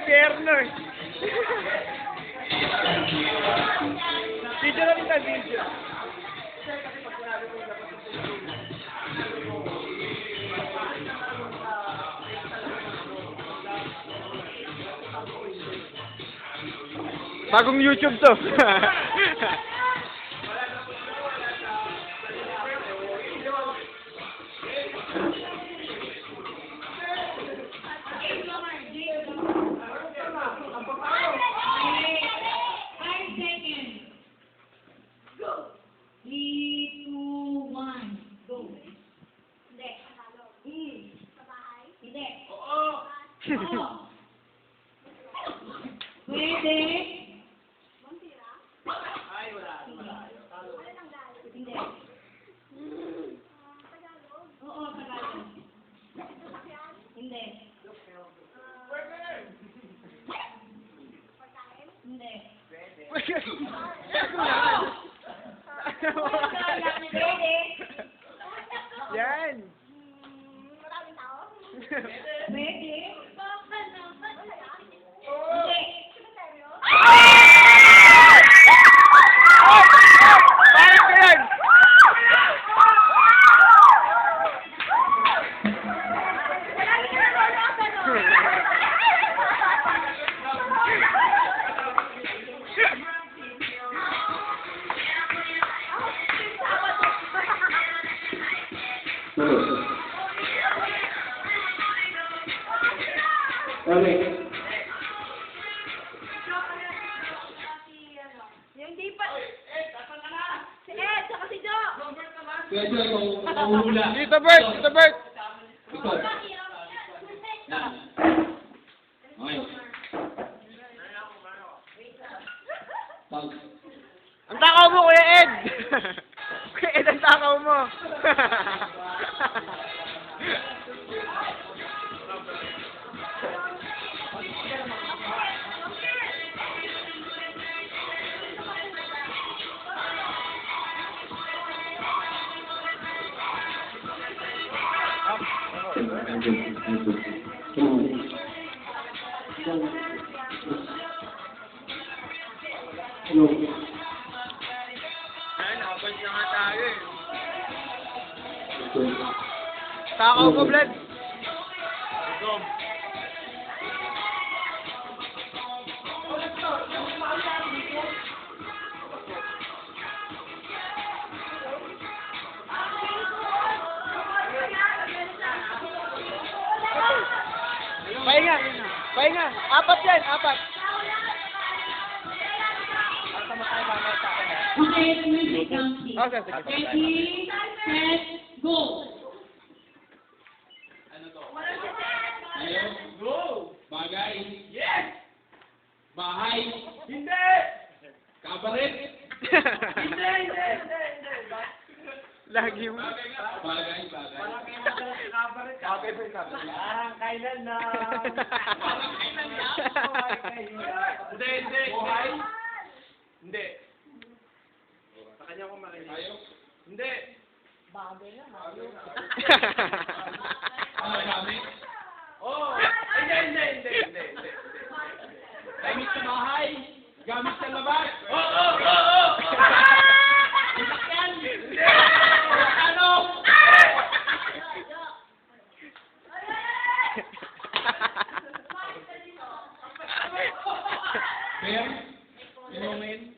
Impyerno eh. Video na rin tayo, video. Bagong YouTube to. Pwede. Ay, wala. Hindi. Oo, Tagalog. Hindi. Hindi. Pwede. Yan. Maraming tao? Pwede. Bakit ko yan? Yung di pa... Si Ed, saka si Jo! Pwede ikaw hula. Dito, Bert! Dito, Bert! Ikaw. Yan. Okay. Pag. Ang takaw mo, Kuya Ed! Kuya Ed, ang takaw mo! Ay, nakabalik na nga tayo eh. Takaw ko, Vlad! Pahinga! Pahinga! Apat yan! Apat! Okay, music counting. Okay, sige. Ready, set, go. Ano to? Ayaw? Go! Bagay? Yes! Bahay? Hindi! Kabaret? Hindi! Lagi mo. Bagay. Parang kailan na. Hindi. Buhay? Hindi. Sa kanya ko makinig. Ayaw? Hindi. Bagay na, Gamit? Oh! Hindi. Gamit sa bahay? Gamit sa labas? Oo! Sakyan? Hindi! Ano? Bear? Inumin?